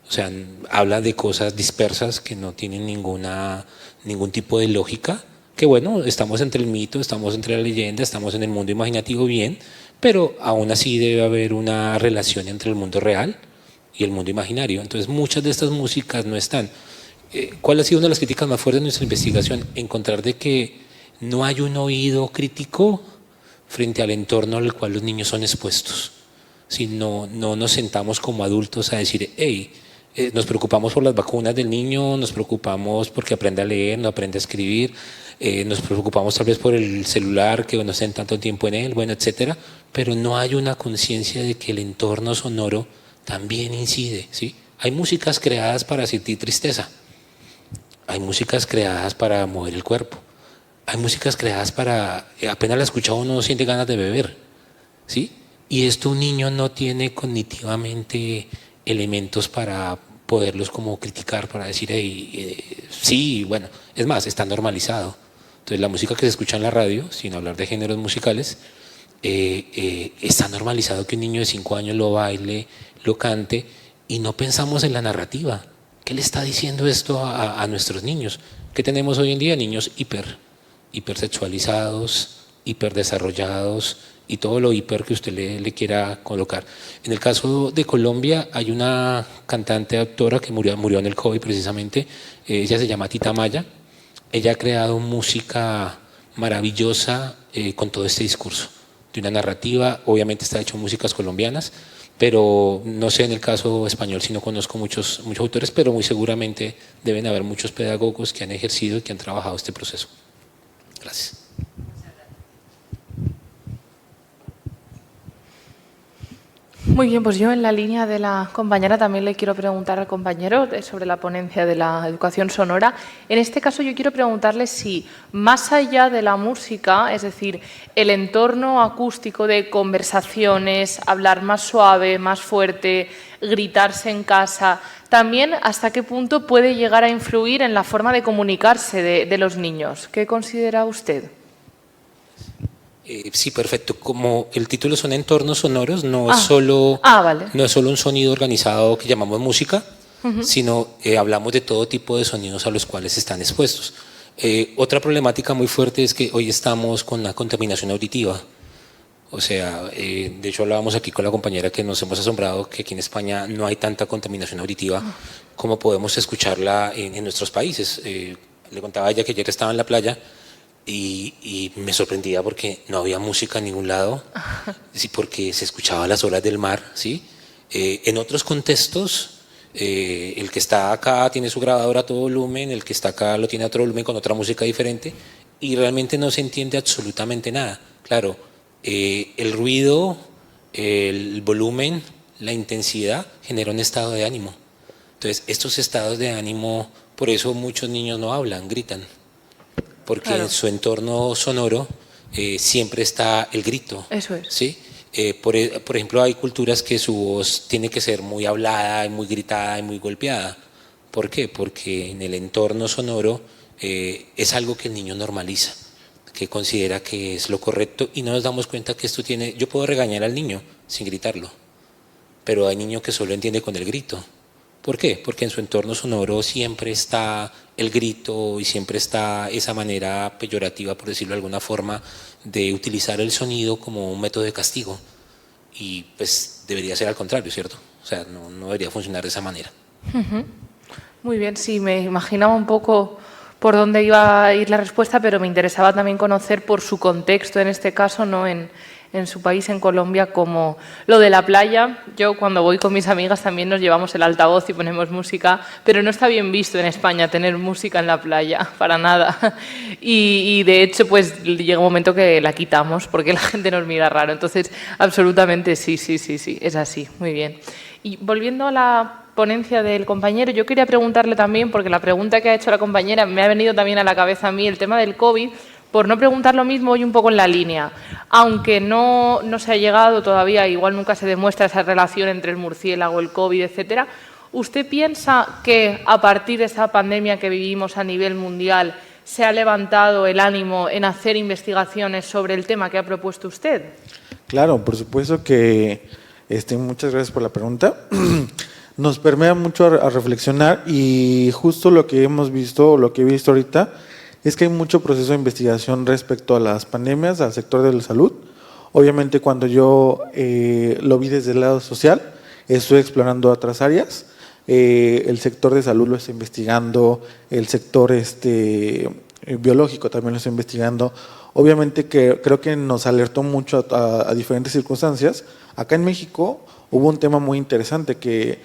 O sea, habla de cosas dispersas que no tienen ningún tipo de lógica. Que bueno, estamos entre el mito, estamos entre la leyenda, estamos en el mundo imaginativo bien, pero aún así debe haber una relación entre el mundo real y el mundo imaginario. Entonces muchas de estas músicas no están. ¿Cuál ha sido una de las críticas más fuertes de nuestra investigación? Encontrar de que no hay un oído crítico frente al entorno al cual los niños son expuestos. Si no nos sentamos como adultos a decir, hey, nos preocupamos por las vacunas del niño, nos preocupamos porque aprenda a leer, no aprende a escribir, nos preocupamos tal vez por el celular, que no estén tanto tiempo en él, bueno, etcétera, pero no hay una conciencia de que el entorno sonoro también incide, ¿sí? Hay músicas creadas para sentir tristeza, hay músicas creadas para mover el cuerpo, hay músicas creadas para, apenas la escucha uno siente ganas de beber, ¿sí? Y esto un niño no tiene cognitivamente elementos para poderlos como criticar, para decir, hey, sí, bueno, es más, está normalizado. Entonces la música que se escucha en la radio, sin hablar de géneros musicales, está normalizado que un niño de 5 años lo baile, lo cante, y no pensamos en la narrativa. ¿Qué le está diciendo esto a nuestros niños? ¿Qué tenemos hoy en día? Niños hipersexualizados, hiperdesarrollados, y todo lo hiper que usted le quiera colocar. En el caso de Colombia hay una cantante, actora que murió en el COVID precisamente, ella se llama Tita Maya. Ella ha creado música maravillosa con todo este discurso, de una narrativa, obviamente está hecho músicas colombianas, pero no sé en el caso español si no conozco muchos autores, pero muy seguramente deben haber muchos pedagogos que han ejercido y que han trabajado este proceso. Gracias. Muy bien, pues yo en la línea de la compañera también le quiero preguntar al compañero sobre la ponencia de la educación sonora. En este caso yo quiero preguntarle si más allá de la música, es decir, el entorno acústico de conversaciones, hablar más suave, más fuerte, gritarse en casa, también hasta qué punto puede llegar a influir en la forma de comunicarse de los niños. ¿Qué considera usted? Sí, perfecto. Como el título son entornos sonoros, no es solo un sonido organizado que llamamos música, sino hablamos de todo tipo de sonidos a los cuales están expuestos. Otra problemática muy fuerte es que hoy estamos con la contaminación auditiva. O sea, de hecho hablábamos aquí con la compañera que nos hemos asombrado que aquí en España no hay tanta contaminación auditiva como podemos escucharla en nuestros países. Le contaba a ella que ayer estaba en la playa y me sorprendía porque no había música en ningún lado, sí, porque se escuchaba las olas del mar, ¿sí? En otros contextos, el que está acá tiene su grabador a todo volumen, el que está acá lo tiene a otro volumen con otra música diferente y realmente no se entiende absolutamente nada. Claro, el ruido, el volumen, la intensidad genera un estado de ánimo. Entonces, estos estados de ánimo, por eso muchos niños no hablan, gritan. Porque en su entorno sonoro siempre está el grito. Eso es. ¿Sí? Por ejemplo, hay culturas que su voz tiene que ser muy hablada, y muy gritada y muy golpeada. ¿Por qué? Porque en el entorno sonoro es algo que el niño normaliza, que considera que es lo correcto y no nos damos cuenta que esto tiene... Yo puedo regañar al niño sin gritarlo, pero hay niños que solo entiende con el grito. ¿Por qué? Porque en su entorno sonoro siempre está el grito y siempre está esa manera peyorativa, por decirlo de alguna forma, de utilizar el sonido como un método de castigo. Y pues debería ser al contrario, ¿cierto? O sea, no debería funcionar de esa manera. Muy bien, sí, me imaginaba un poco por dónde iba a ir la respuesta, pero me interesaba también conocer por su contexto, en este caso, no en su país, en Colombia, como lo de la playa. Yo cuando voy con mis amigas también nos llevamos el altavoz y ponemos música, pero no está bien visto en España tener música en la playa, para nada. Y de hecho, pues llega un momento que la quitamos porque la gente nos mira raro. Entonces, absolutamente sí, es así, muy bien. Y volviendo a la ponencia del compañero, yo quería preguntarle también, porque la pregunta que ha hecho la compañera me ha venido también a la cabeza a mí, el tema del COVID. Por no preguntar lo mismo, voy un poco en la línea. Aunque no se ha llegado todavía, igual nunca se demuestra esa relación entre el murciélago, el COVID, etcétera, ¿usted piensa que a partir de esa pandemia que vivimos a nivel mundial se ha levantado el ánimo en hacer investigaciones sobre el tema que ha propuesto usted? Claro, por supuesto que muchas gracias por la pregunta. Nos permea mucho a reflexionar y justo lo que hemos visto, lo que he visto ahorita, es que hay mucho proceso de investigación respecto a las pandemias, al sector de la salud. Obviamente cuando yo lo vi desde el lado social, estoy explorando otras áreas. El sector de salud lo está investigando, el sector biológico también lo está investigando. Obviamente que creo que nos alertó mucho a diferentes circunstancias. Acá en México hubo un tema muy interesante que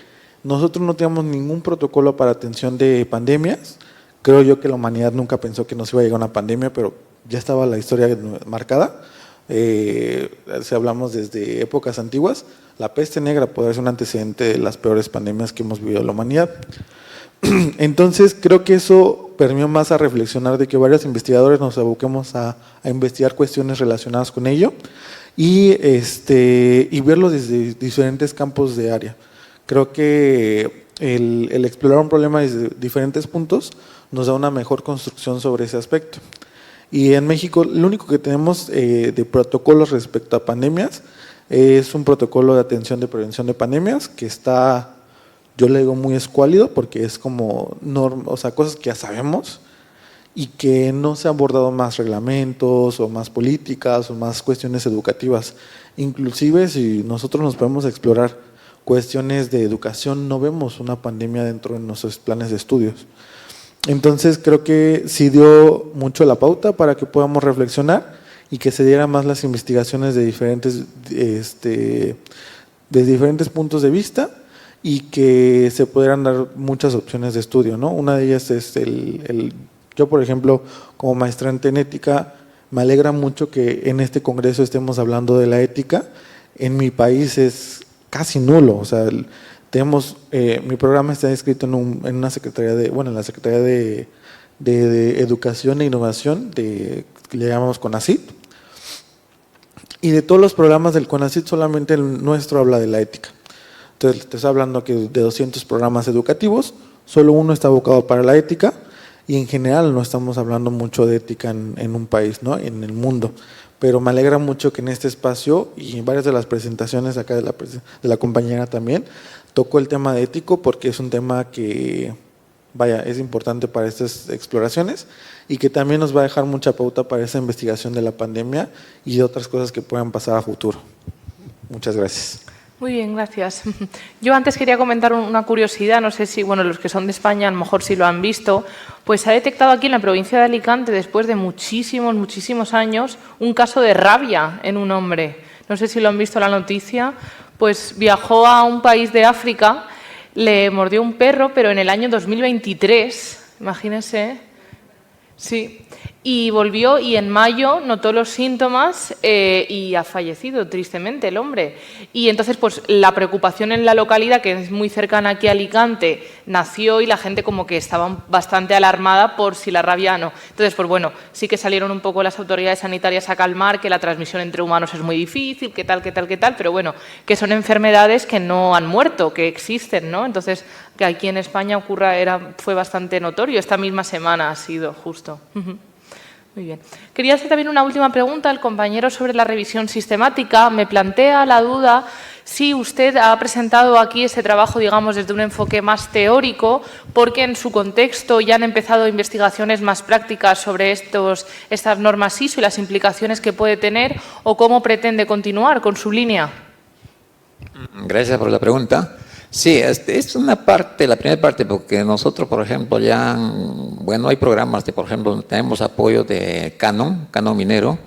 nosotros no teníamos ningún protocolo para atención de pandemias. Creo yo que la humanidad nunca pensó que nos iba a llegar una pandemia, pero ya estaba la historia marcada. Si hablamos desde épocas antiguas, la peste negra podría ser un antecedente de las peores pandemias que hemos vivido en la humanidad. Entonces, creo que eso permitió más a reflexionar de que varios investigadores nos aboquemos a investigar cuestiones relacionadas con ello y verlo desde diferentes campos de área. Creo que el explorar un problema desde diferentes puntos nos da una mejor construcción sobre ese aspecto. Y en México, lo único que tenemos de protocolos respecto a pandemias es un protocolo de atención de prevención de pandemias que está, yo le digo, muy escuálido porque es como cosas que ya sabemos y que no se han abordado más reglamentos o más políticas o más cuestiones educativas. Inclusive si nosotros nos podemos explorar cuestiones de educación, no vemos una pandemia dentro de nuestros planes de estudios. Entonces creo que sí dio mucho la pauta para que podamos reflexionar y que se dieran más las investigaciones de diferentes puntos de vista y que se pudieran dar muchas opciones de estudio, ¿no? Una de ellas es yo, por ejemplo, como maestrante en ética, me alegra mucho que en este congreso estemos hablando de la ética. En mi país es casi nulo. O sea, mi programa está inscrito en una secretaría en la Secretaría de Educación e Innovación, que le llamamos CONACYT. Y de todos los programas del CONACYT, solamente el nuestro habla de la ética. Entonces, te estoy hablando que de 200 programas educativos, solo uno está abocado para la ética, y en general no estamos hablando mucho de ética en un país, ¿no? En el mundo. Pero me alegra mucho que en este espacio y en varias de las presentaciones acá de la compañera también, tocó el tema de ético, porque es un tema que, es importante para estas exploraciones y que también nos va a dejar mucha pauta para esa investigación de la pandemia y de otras cosas que puedan pasar a futuro. Muchas gracias. Muy bien, gracias. Yo antes quería comentar una curiosidad, no sé si, los que son de España a lo mejor sí lo han visto, pues se ha detectado aquí en la provincia de Alicante, después de muchísimos años, un caso de rabia en un hombre. No sé si lo han visto la noticia, pues viajó a un país de África, le mordió un perro, pero en el año 2023, imagínense, sí. Y volvió y en mayo notó los síntomas y ha fallecido tristemente el hombre. Y entonces pues la preocupación en la localidad, que es muy cercana aquí a Alicante, nació y la gente como que estaba bastante alarmada por si la rabia no. Entonces pues bueno, sí que salieron un poco las autoridades sanitarias a calmar que la transmisión entre humanos es muy difícil, que tal, pero bueno, que son enfermedades que no han muerto, que existen, ¿no? Entonces que aquí en España fue bastante notorio, esta misma semana ha sido justo. Muy bien. Quería hacer también una última pregunta al compañero sobre la revisión sistemática. Me plantea la duda si usted ha presentado aquí este trabajo, digamos, desde un enfoque más teórico, porque en su contexto ya han empezado investigaciones más prácticas sobre estas normas ISO y las implicaciones que puede tener, o cómo pretende continuar con su línea. Gracias por la pregunta. Sí, es una parte, la primera parte, porque nosotros, por ejemplo, hay programas por ejemplo, tenemos apoyo de Canon Minero,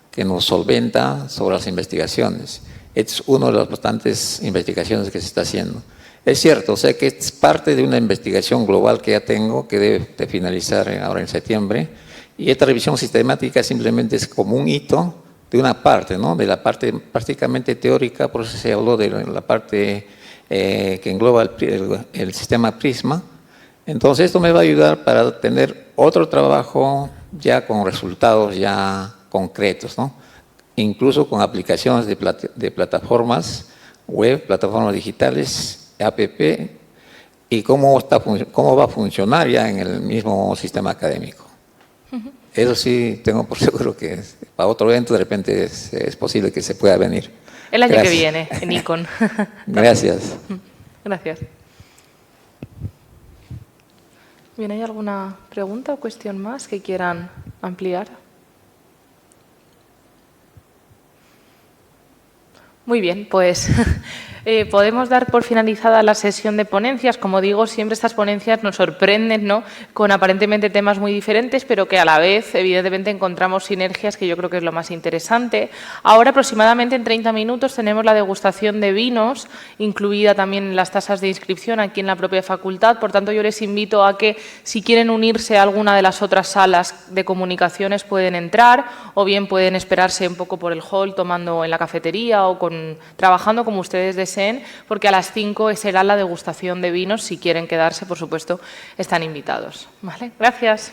que nos solventa sobre las investigaciones. Es una de las bastantes investigaciones que se está haciendo. Es cierto, o sea que es parte de una investigación global que ya tengo, que debe de finalizar ahora en septiembre, y esta revisión sistemática simplemente es como un hito de una parte, ¿no? De la parte prácticamente teórica, por eso se habló de la parte que engloba el sistema Prisma. Entonces esto me va a ayudar para tener otro trabajo ya con resultados ya concretos, ¿no? Incluso con aplicaciones de plataformas web, plataformas digitales, app, y cómo va a funcionar ya en el mismo sistema académico. Eso sí, tengo por seguro que para otro evento de repente es posible que se pueda venir. El año Gracias. que viene, en ICON. Gracias. Gracias. Bien, ¿hay alguna pregunta o cuestión más que quieran ampliar? Muy bien, pues podemos dar por finalizada la sesión de ponencias. Como digo, siempre estas ponencias nos sorprenden, ¿no? Con aparentemente temas muy diferentes, pero que a la vez, evidentemente, encontramos sinergias, que yo creo que es lo más interesante. Ahora, aproximadamente en 30 minutos, tenemos la degustación de vinos, incluida también en las tasas de inscripción aquí en la propia facultad. Por tanto, yo les invito a que, si quieren unirse a alguna de las otras salas de comunicaciones, pueden entrar, o bien pueden esperarse un poco por el hall, tomando en la cafetería o trabajando como ustedes deseen, porque a las 5 será la degustación de vinos. Si quieren quedarse, por supuesto, están invitados. ¿Vale? Gracias.